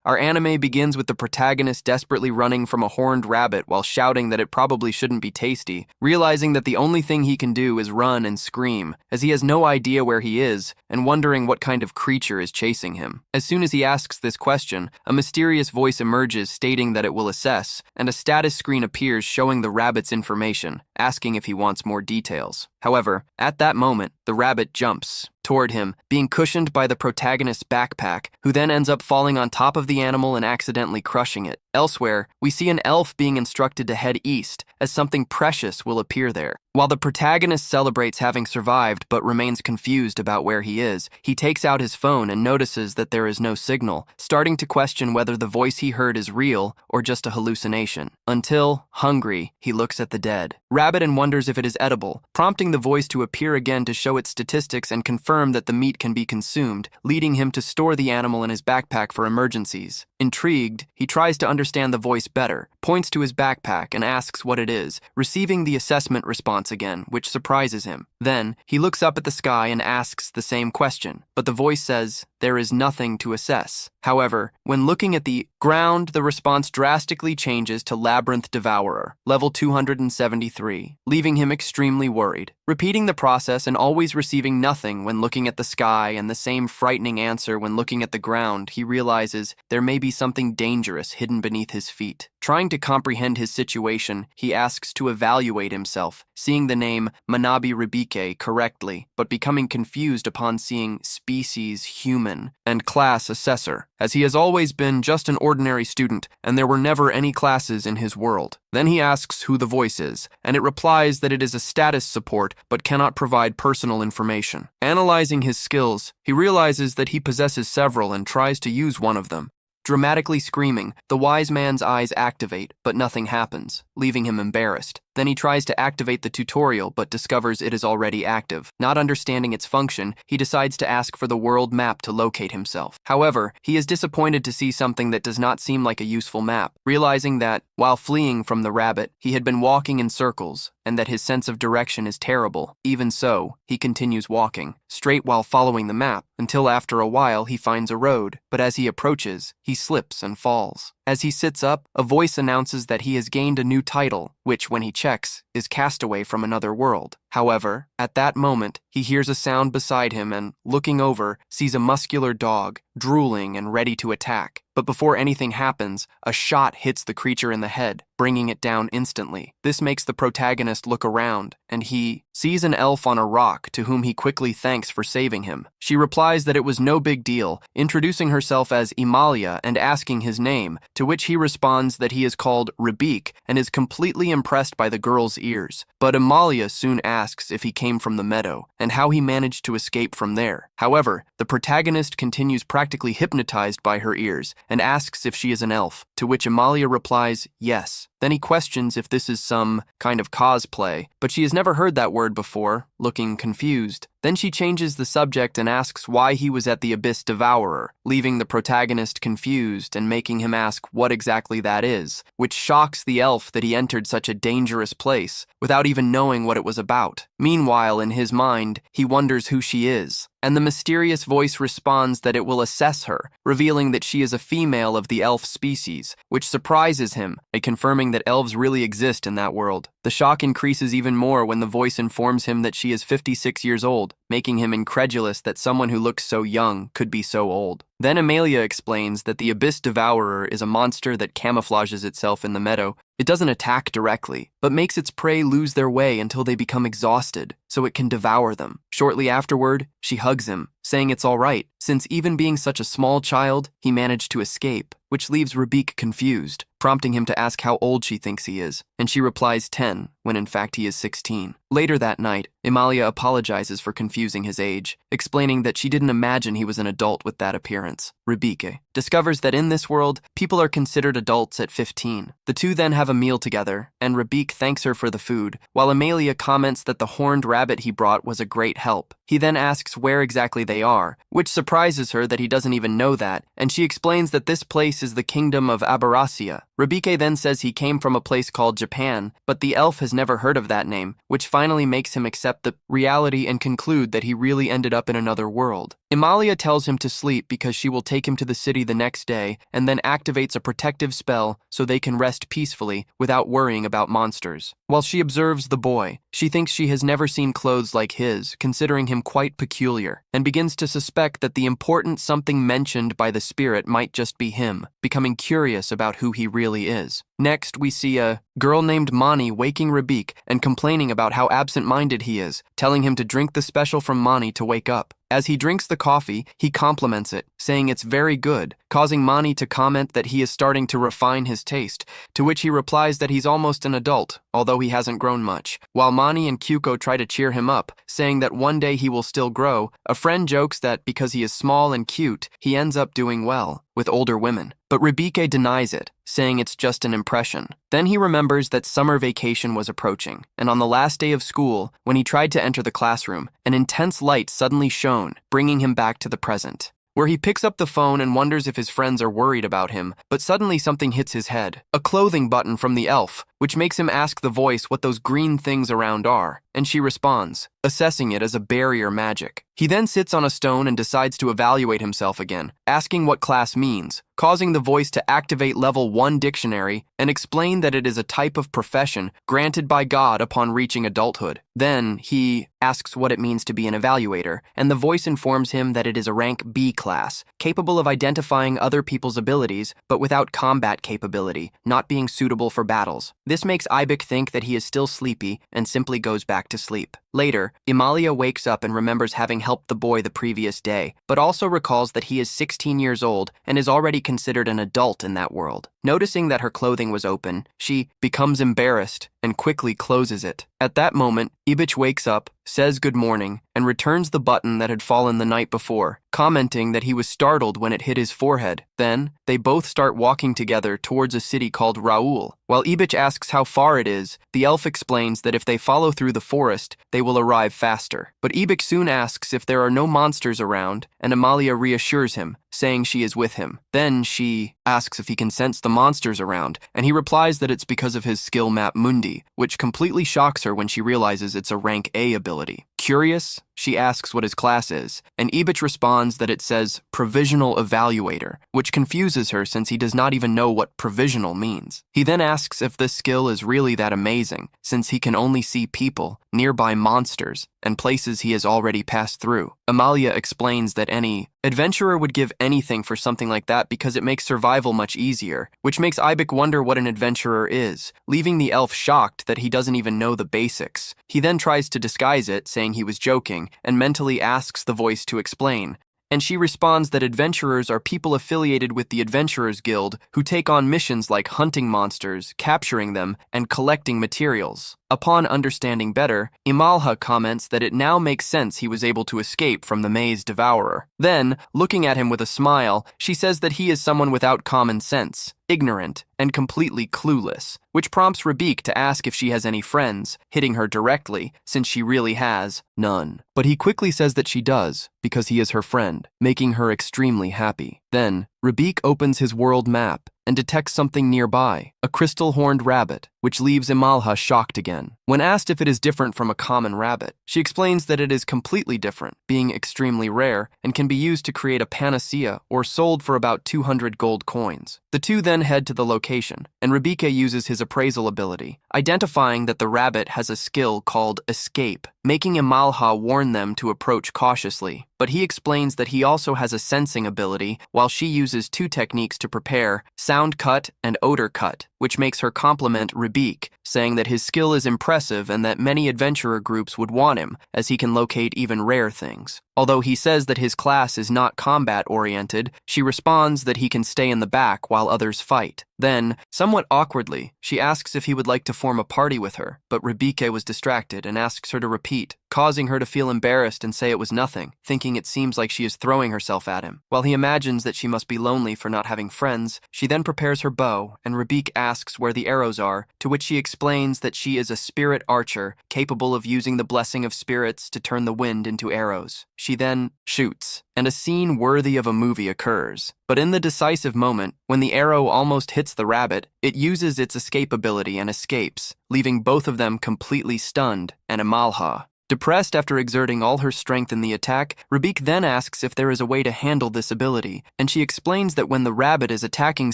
Our anime begins with the protagonist desperately running from a horned rabbit while shouting that it probably shouldn't be tasty, realizing that the only thing he can do is run and scream, as he has no idea where he is, and wondering what kind of creature is chasing him. As soon as he asks this question, a mysterious voice emerges stating that it will assess, and a status screen appears showing the rabbit's information, asking if he wants more details. However, at that moment, the rabbit jumps toward him, being cushioned by the protagonist's backpack, who then ends up falling on top of the animal and accidentally crushing it. Elsewhere, we see an elf being instructed to head east, as something precious will appear there. While the protagonist celebrates having survived but remains confused about where he is, he takes out his phone and notices that there is no signal, starting to question whether the voice he heard is real or just a hallucination. Until, hungry, he looks at the dead rabbit and wonders if it is edible, prompting the voice to appear again to show its statistics and confirm that the meat can be consumed, leading him to store the animal in his backpack for emergencies. Intrigued, he tries to understand the voice better, points to his backpack and asks what it is, receiving the assessment response again, which surprises him. Then, he looks up at the sky and asks the same question, but the voice says, "There is nothing to assess." However, when looking at the ground, the response drastically changes to Labyrinth Devourer, level 273, leaving him extremely worried. Repeating the process and always receiving nothing when looking at the sky and the same frightening answer when looking at the ground, he realizes there may be something dangerous hidden beneath his feet. Trying to comprehend his situation, he asks to evaluate himself, seeing the name Manabi Ribike correctly, but becoming confused upon seeing species human and class assessor, as he has always been just an ordinary student and there were never any classes in his world. Then he asks who the voice is, and it replies that it is a status support but cannot provide personal information. Analyzing his skills, he realizes that he possesses several and tries to use one of them. Dramatically screaming, the wise man's eyes activate, but nothing happens, leaving him embarrassed. Then he tries to activate the tutorial but discovers it is already active. Not understanding its function, he decides to ask for the world map to locate himself. However, he is disappointed to see something that does not seem like a useful map, realizing that, while fleeing from the rabbit, he had been walking in circles, and that his sense of direction is terrible. Even so, he continues walking, straight while following the map, until after a while he finds a road, but as he approaches, he slips and falls. As he sits up, a voice announces that he has gained a new title, which, when he checks, is Castaway from Another World. However, at that moment, he hears a sound beside him and, looking over, sees a muscular dog, drooling and ready to attack. But before anything happens, a shot hits the creature in the head, bringing it down instantly. This makes the protagonist look around, and he sees an elf on a rock to whom he quickly thanks for saving him. She replies that it was no big deal, introducing herself as Emalia and asking his name, to which he responds that he is called Ribik and is completely impressed by the girl's ears. But Emalia soon asks if he came from the meadow and how he managed to escape from there. However, the protagonist continues practically hypnotized by her ears and asks if she is an elf, to which Emalia replies yes. Then he questions if this is some kind of cosplay, but she has never heard that word before, looking confused. Then she changes the subject and asks why he was at the Abyss Devourer, leaving the protagonist confused and making him ask what exactly that is, which shocks the elf that he entered such a dangerous place without even knowing what it was about. Meanwhile, in his mind, he wonders who she is, and the mysterious voice responds that it will assess her, revealing that she is a female of the elf species, which surprises him by confirming that elves really exist in that world. The shock increases even more when the voice informs him that she is 56 years old, making him incredulous that someone who looks so young could be so old. Then Emalia explains that the Abyss Devourer is a monster that camouflages itself in the meadow. It doesn't attack directly, but makes its prey lose their way until they become exhausted, so it can devour them. Shortly afterward, she hugs him, saying it's all right, since even being such a small child, he managed to escape, which leaves Ribik confused, prompting him to ask how old she thinks he is, and she replies 10, when in fact he is 16. Later that night, Emalia apologizes for confusing his age, explaining that she didn't imagine he was an adult with that appearance. Ribike discovers that in this world, people are considered adults at 15. The two then have a meal together, and Ribik thanks her for the food, while Emalia comments that the horned rabbit he brought was a great help. He then asks where exactly they are, which surprises her that he doesn't even know that, and she explains that this place is the kingdom of Aberasia. Rabike then says he came from a place called Japan, but the elf has never heard of that name, which finally makes him accept the reality and conclude that he really ended up in another world. Emalia tells him to sleep because she will take him to the city the next day and then activates a protective spell so they can rest peacefully without worrying about monsters. While she observes the boy, she thinks she has never seen clothes like his, considering him quite peculiar, and begins to suspect that the important something mentioned by the spirit might just be him, becoming curious about who he really is. Next, we see a girl named Mani waking Rabik and complaining about how absent-minded he is, telling him to drink the special from Mani to wake up. As he drinks the coffee, he compliments it, saying it's very good, causing Mani to comment that he is starting to refine his taste, to which he replies that he's almost an adult, although he hasn't grown much. While Mani and Kyuko try to cheer him up, saying that one day he will still grow, a friend jokes that because he is small and cute, he ends up doing well with older women. But Rabike denies it, saying it's just an impression. Then he remembers that summer vacation was approaching, and on the last day of school, when he tried to enter the classroom, an intense light suddenly shone, bringing him back to the present, where he picks up the phone and wonders if his friends are worried about him, but suddenly something hits his head. A clothing button from the elf, which makes him ask the voice what those green things around are, and she responds, assessing it as a barrier magic. He then sits on a stone and decides to evaluate himself again, asking what class means, causing the voice to activate level 1 dictionary and explain that it is a type of profession granted by God upon reaching adulthood. Then he asks what it means to be an evaluator, and the voice informs him that it is a rank B class, capable of identifying other people's abilities, but without combat capability, not being suitable for battles. This makes Ibik think that he is still sleepy and simply goes back to sleep. Later, Emalia wakes up and remembers having helped the boy the previous day, but also recalls that he is 16 years old and is already considered an adult in that world. Noticing that her clothing was open, she becomes embarrassed and quickly closes it. At that moment, Ibich wakes up, says good morning, and returns the button that had fallen the night before, commenting that he was startled when it hit his forehead. Then, they both start walking together towards a city called Raoul. While Ibich asks how far it is, the elf explains that if they follow through the forest, they will arrive faster. But Ibich soon asks if there are no monsters around, and Amalia reassures him, saying she is with him. Then she asks if he can sense the monsters around, and he replies that it's because of his skill map Mundi, which completely shocks her when she realizes it's a rank A ability. Curious, she asks what his class is, and Ibich responds that it says Provisional Evaluator, which confuses her since he does not even know what provisional means. He then asks if this skill is really that amazing, since he can only see people, nearby monsters, and places he has already passed through. Amalia explains that any adventurer would give anything for something like that because it makes survival much easier, which makes Ibik wonder what an adventurer is, leaving the elf shocked that he doesn't even know the basics. He then tries to disguise it, saying he was joking, and mentally asks the voice to explain, and she responds that adventurers are people affiliated with the Adventurers Guild who take on missions like hunting monsters, capturing them, and collecting materials. Upon understanding better, Imalha comments that it now makes sense he was able to escape from the maze devourer. Then, looking at him with a smile, she says that he is someone without common sense, ignorant, and completely clueless, which prompts Rabik to ask if she has any friends, hitting her directly, since she really has none. But he quickly says that she does, because he is her friend, making her extremely happy. Then, Rabik opens his world map and detects something nearby, a crystal-horned rabbit, which leaves Imalha shocked again. When asked if it is different from a common rabbit, she explains that it is completely different, being extremely rare, and can be used to create a panacea or sold for about 200 gold coins. The two then head to the location, and Rabike uses his appraisal ability, identifying that the rabbit has a skill called Escape, making Imalha warn them to approach cautiously. But he explains that he also has a sensing ability, while she uses two techniques to prepare, sound cut and odor cut, which makes her compliment Rabik, saying that his skill is impressive and that many adventurer groups would want him, as he can locate even rare things. Although he says that his class is not combat-oriented, she responds that he can stay in the back while others fight. Then, somewhat awkwardly, she asks if he would like to form a party with her, but Rabike was distracted and asks her to repeat, causing her to feel embarrassed and say it was nothing, thinking it seems like she is throwing herself at him. While he imagines that she must be lonely for not having friends, she then prepares her bow, and Rabik asks where the arrows are, to which she explains that she is a spirit archer, capable of using the blessing of spirits to turn the wind into arrows. she then shoots, and a scene worthy of a movie occurs. But in the decisive moment, when the arrow almost hits the rabbit, it uses its escape ability and escapes, leaving both of them completely stunned and Imalha. Depressed after exerting all her strength in the attack, Rabik then asks if there is a way to handle this ability, and she explains that when the rabbit is attacking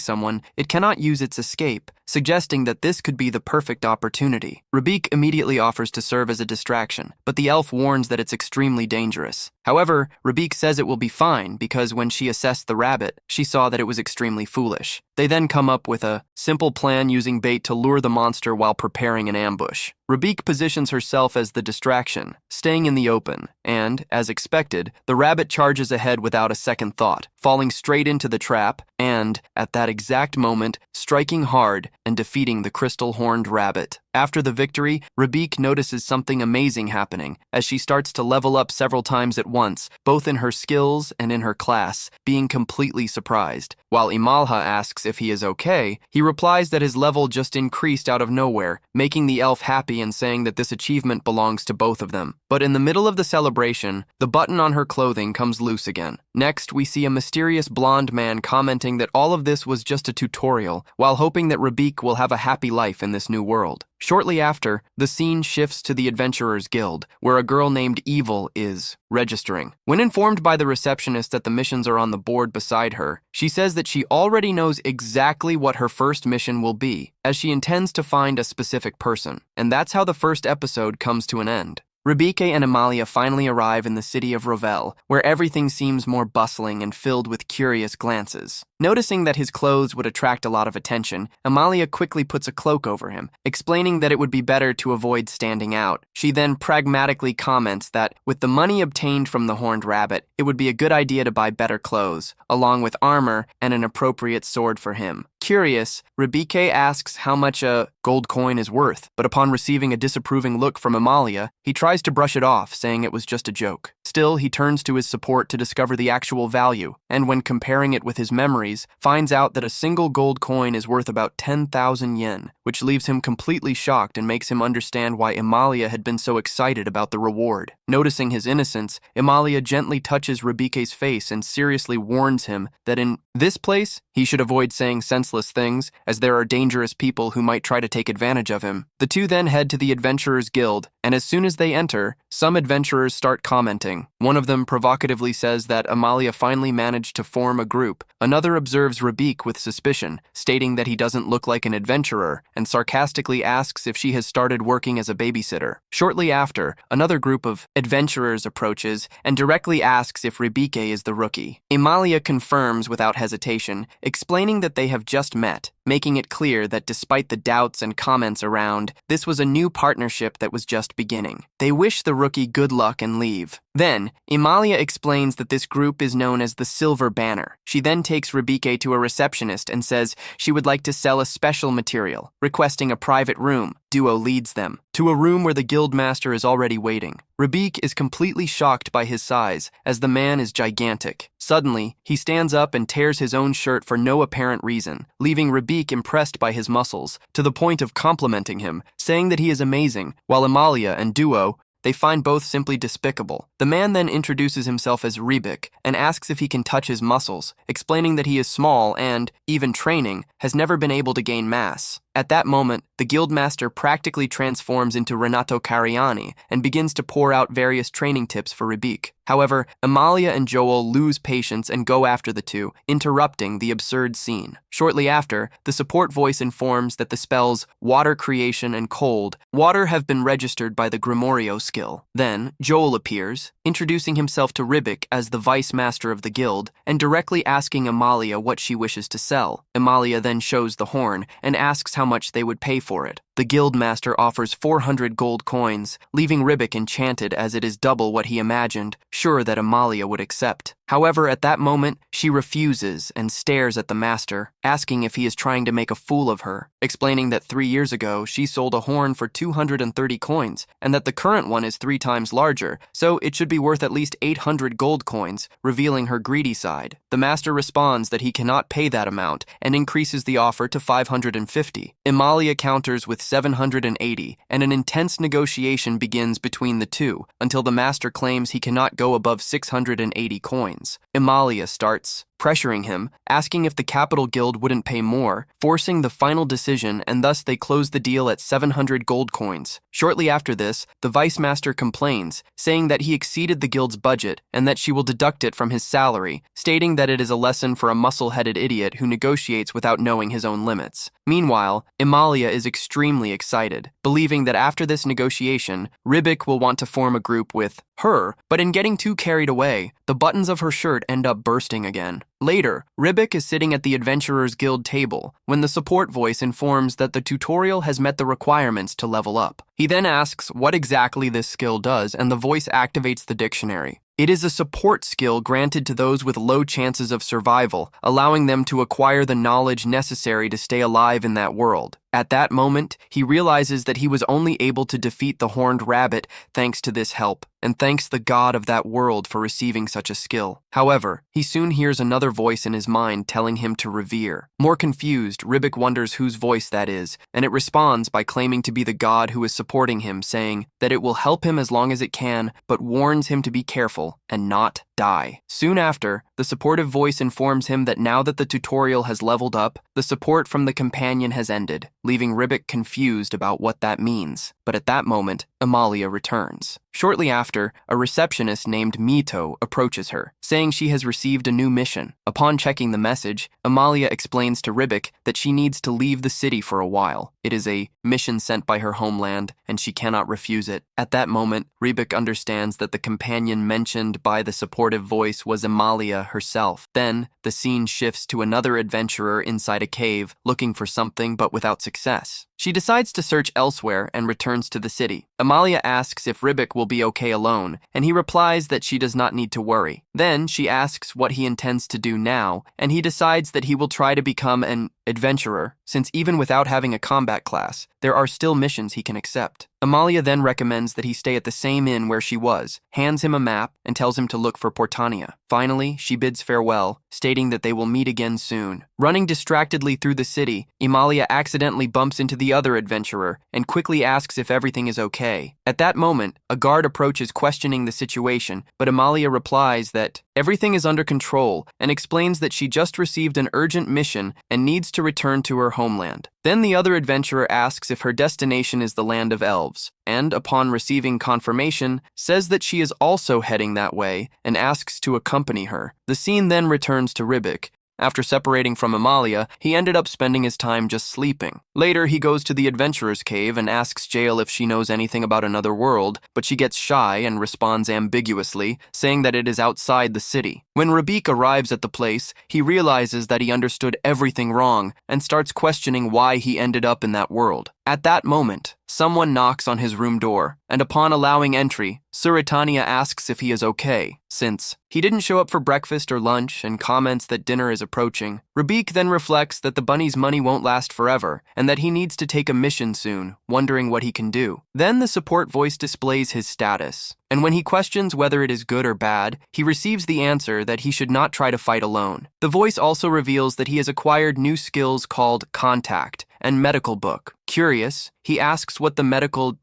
someone, it cannot use its escape, suggesting that this could be the perfect opportunity. Rabik immediately offers to serve as a distraction, but the elf warns that it's extremely dangerous. However, Rabik says it will be fine because when she assessed the rabbit, she saw that it was extremely foolish. They then come up with a simple plan using bait to lure the monster while preparing an ambush. Rabik positions herself as the distraction, staying in the open, and, as expected, the rabbit charges ahead without a second thought, falling straight into the trap and, at that exact moment, striking hard and defeating the crystal-horned rabbit. After the victory, Rabik notices something amazing happening as she starts to level up several times at once, both in her skills and in her class, being completely surprised. While Imalha asks if he is okay, he replies that his level just increased out of nowhere, making the elf happy and saying that this achievement belongs to both of them. But in the middle of the celebration, the button on her clothing comes loose again. Next, we see a mysterious blonde man commenting that all of this was just a tutorial, while hoping that Rabik will have a happy life in this new world. Shortly after, the scene shifts to the Adventurers Guild, where a girl named Evil is registering. When informed by the receptionist that the missions are on the board beside her, she says that she already knows exactly what her first mission will be, as she intends to find a specific person. And that's how the first episode comes to an end. Rabike and Amalia finally arrive in the city of Rovel, where everything seems more bustling and filled with curious glances. Noticing that his clothes would attract a lot of attention, Amalia quickly puts a cloak over him, explaining that it would be better to avoid standing out. She then pragmatically comments that, with the money obtained from the horned rabbit, it would be a good idea to buy better clothes, along with armor and an appropriate sword for him. Curious, Rabike asks how much a gold coin is worth, but upon receiving a disapproving look from Amalia, he tries to brush it off, saying it was just a joke. Still, he turns to his support to discover the actual value, and when comparing it with his memories, finds out that a single gold coin is worth about 10,000 yen, which leaves him completely shocked and makes him understand why Amalia had been so excited about the reward. Noticing his innocence, Amalia gently touches Rabike's face and seriously warns him that in this place, he should avoid saying senseless things, as there are dangerous people who might try to take advantage of him. The two then head to the Adventurers Guild, and as soon as they enter, some adventurers start commenting. One of them provocatively says that Amalia finally managed to form a group. Another observes Rabik with suspicion, stating that he doesn't look like an adventurer, and sarcastically asks if she has started working as a babysitter. Shortly after, another group of adventurers approaches and directly asks if Rabike is the rookie. Amalia confirms without hesitation, explaining that they have just met, making it clear that despite the doubts and comments around, this was a new partnership that was just beginning. They wish the rookie good luck and leave. Then, Amalia explains that this group is known as the Silver Banner. She then takes Rabike to a receptionist and says she would like to sell a special material, requesting a private room. Duo leads them to a room where the guildmaster is already waiting. Rabik is completely shocked by his size, as the man is gigantic. Suddenly, he stands up and tears his own shirt for no apparent reason, leaving Rabik impressed by his muscles, to the point of complimenting him, saying that he is amazing, while Amalia and Duo, they find both simply despicable. The man then introduces himself as Rebik and asks if he can touch his muscles, explaining that he is small and, even training, has never been able to gain mass. At that moment, the guildmaster practically transforms into Renato Cariani and begins to pour out various training tips for Rabik. However, Amalia and Joel lose patience and go after the two, interrupting the absurd scene. Shortly after, the support voice informs that the spells Water Creation and Cold Water have been registered by the Grimorio skill. Then, Joel appears, introducing himself to Rebik as the vice master of the guild and directly asking Amalia what she wishes to sell. Amalia then shows the horn and asks how much they would pay for it. The guildmaster offers 400 gold coins, leaving Rebik enchanted as it is double what he imagined, sure that Amalia would accept. However, at that moment, she refuses and stares at the master, asking if he is trying to make a fool of her, explaining that 3 years ago she sold a horn for 230 coins, and that the current one is 3 times larger, so it should be worth at least 800 gold coins, revealing her greedy side. The master responds that he cannot pay that amount and increases the offer to 550. Amalia counters with 780, and an intense negotiation begins between the two until the master claims he cannot go above 680 coins. Amalia starts pressuring him, asking if the Capital Guild wouldn't pay more, forcing the final decision, and thus they close the deal at 700 gold coins. Shortly after this, the Vice Master complains, saying that he exceeded the guild's budget and that she will deduct it from his salary, stating that it is a lesson for a muscle-headed idiot who negotiates without knowing his own limits. Meanwhile, Amalia is extremely excited, believing that after this negotiation, Rybak will want to form a group with her, but in getting too carried away, the buttons of her shirt end up bursting again. Later, Rybak is sitting at the Adventurers Guild table when the support voice informs that the tutorial has met the requirements to level up. He then asks what exactly this skill does, and the voice activates the dictionary. It is a support skill granted to those with low chances of survival, allowing them to acquire the knowledge necessary to stay alive in that world. At that moment, he realizes that he was only able to defeat the horned rabbit thanks to this help, and thanks the god of that world for receiving such a skill. However, he soon hears another voice in his mind telling him to revere. More confused, Rybak wonders whose voice that is, and it responds by claiming to be the god who is supporting him, saying that it will help him as long as it can, but warns him to be careful and not die. Soon after, the supportive voice informs him that now that the tutorial has leveled up, the support from the companion has ended, leaving Rybak confused about what that means. But at that moment, Amalia returns. Shortly after, a receptionist named Mito approaches her, saying she has received a new mission. Upon checking the message, Amalia explains to Rybak that she needs to leave the city for a while. It is a mission sent by her homeland, and she cannot refuse it. At that moment, Rybak understands that the companion mentioned by the supportive voice was Amalia herself. Then, the scene shifts to another adventurer inside a cave, looking for something but without success. She decides to search elsewhere and returns to the city. Amalia asks if Rybak will be okay alone, and he replies that she does not need to worry. Then she asks what he intends to do now, and he decides that he will try to become an adventurer, since even without having a combat class, there are still missions he can accept. Amalia then recommends that he stay at the same inn where she was, hands him a map, and tells him to look for Portania. Finally, she bids farewell, stating that they will meet again soon. Running distractedly through the city, Amalia accidentally bumps into the other adventurer and quickly asks if everything is okay. At that moment, a guard approaches questioning the situation, but Amalia replies that everything is under control and explains that she just received an urgent mission and needs to return to her homeland. Then the other adventurer asks if her destination is the land of elves, and upon receiving confirmation, says that she is also heading that way and asks to accompany her. The scene then returns to Rybak. After separating from Amalia, he ended up spending his time just sleeping. Later, he goes to the adventurer's cave and asks Jael if she knows anything about another world, but she gets shy and responds ambiguously, saying that it is outside the city. When Rybak arrives at the place, he realizes that he understood everything wrong and starts questioning why he ended up in that world. At that moment, someone knocks on his room door, and upon allowing entry, Suratania asks if he is okay, since he didn't show up for breakfast or lunch and comments that dinner is approaching. Rybak then reflects that the bunny's money won't last forever and that he needs to take a mission soon, wondering what he can do. Then the support voice displays his status, and when he questions whether it is good or bad, he receives the answer that he should not try to fight alone. The voice also reveals that he has acquired new skills called Contact and Medical Book. Curious, he asks what the Medical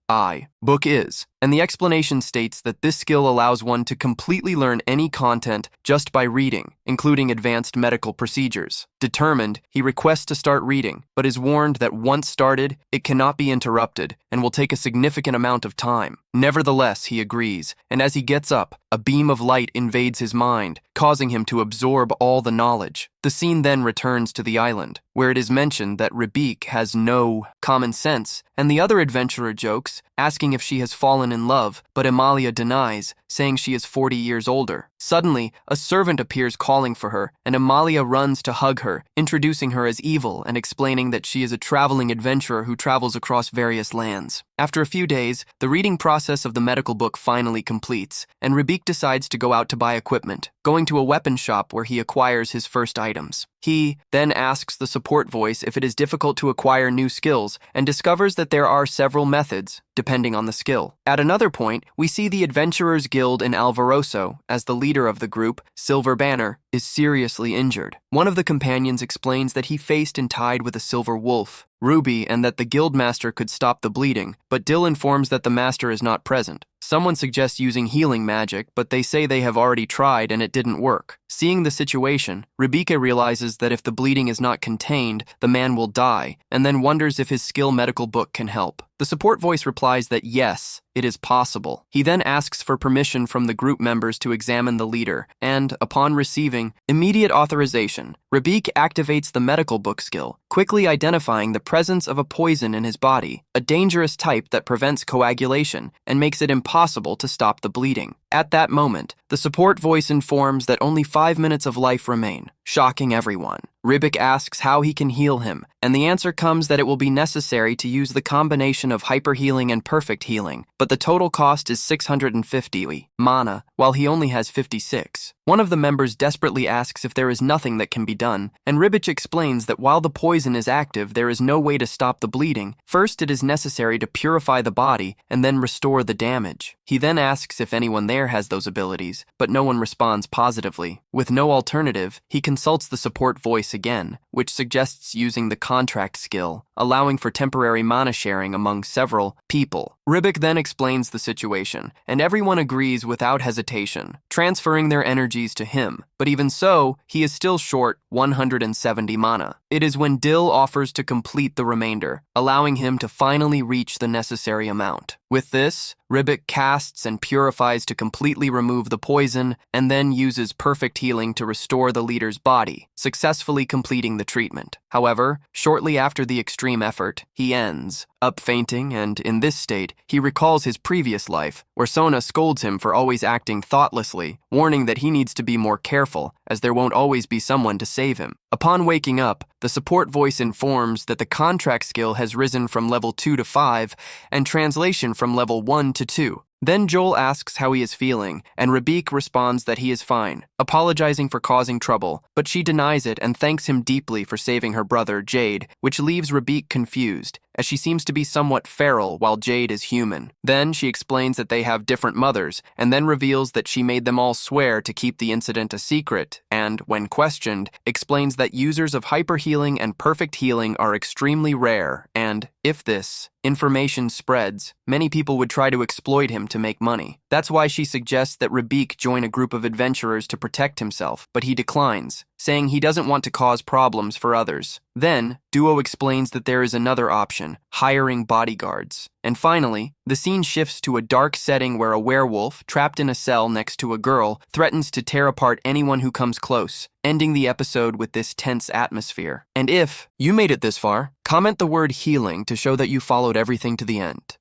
book is, and the explanation states that this skill allows one to completely learn any content just by reading, including advanced medical procedures. Determined, he requests to start reading, but is warned that once started, it cannot be interrupted and will take a significant amount of time. Nevertheless, he agrees, and as he gets up, a beam of light invades his mind, causing him to absorb all the knowledge. The scene then returns to the island, where it is mentioned that Rybak has no common sense and the other adventurer jokes, asking if she has fallen in love, but Amalia denies, saying she is 40 years older. Suddenly, a servant appears calling for her, and Amalia runs to hug her, introducing her as evil and explaining that she is a traveling adventurer who travels across various lands. After a few days, the reading process of the medical book finally completes, and Rubik decides to go out to buy equipment, going to a weapon shop where he acquires his first items. He then asks the support voice if it is difficult to acquire new skills and discovers that there are several methods, depending on the skill. At another point, we see the Adventurers Guild in Alvaroso, as the leader of the group, Silver Banner, is seriously injured. One of the companions explains that he faced and tied with a silver wolf, Ruby, and that the guildmaster could stop the bleeding, but Dill informs that the master is not present. Someone suggests using healing magic, but they say they have already tried and it didn't work. Seeing the situation, Rebecca realizes that if the bleeding is not contained, the man will die, and then wonders if his skill medical book can help. The support voice replies that yes, it is possible. He then asks for permission from the group members to examine the leader, and, upon receiving immediate authorization, Rebecca activates the medical book skill, quickly identifying the presence of a poison in his body, a dangerous type that prevents coagulation and makes it impossible to stop the bleeding. At that moment, the support voice informs that only 5 minutes of life remain, shocking everyone. Ribik asks how he can heal him, and the answer comes that it will be necessary to use the combination of hyper healing and perfect healing, but the total cost is 650 mana, while he only has 56. One of the members desperately asks if there is nothing that can be done, and Ribich explains that while the poison is active, there is no way to stop the bleeding. First, it is necessary to purify the body and then restore the damage. He then asks if anyone there has those abilities, but no one responds positively. With no alternative, he consults the support voice again, which suggests using the contract skill, allowing for temporary mana sharing among several people. Ribik then explains the situation, and everyone agrees without hesitation, transferring their energies to him. But even so, he is still short 170 mana. It is when Dill offers to complete the remainder, allowing him to finally reach the necessary amount. With this, Ribik casts and purifies to completely remove the poison, and then uses perfect healing to restore the leader's body, successfully completing the treatment. However, shortly after the extreme effort, he ends up fainting, and in this state, he recalls his previous life, where Sona scolds him for always acting thoughtlessly, warning that he needs to be more careful, as there won't always be someone to save him. Upon waking up, the support voice informs that the contract skill has risen from level 2 to 5, and translation from level 1 to 2. Then Joel asks how he is feeling, and Rabik responds that he is fine, apologizing for causing trouble, but she denies it and thanks him deeply for saving her brother, Jade, which leaves Rabik confused, as she seems to be somewhat feral while Jade is human. Then she explains that they have different mothers, and then reveals that she made them all swear to keep the incident a secret, and, when questioned, explains that users of hyperhealing and perfect healing are extremely rare, and, if this information spreads, many people would try to exploit him to make money. That's why she suggests that Rabik join a group of adventurers to protect himself, but he declines, saying he doesn't want to cause problems for others. Then, Duo explains that there is another option, hiring bodyguards. And finally, the scene shifts to a dark setting where a werewolf, trapped in a cell next to a girl, threatens to tear apart anyone who comes close, ending the episode with this tense atmosphere. And if you made it this far, comment the word healing to show that you followed everything to the end.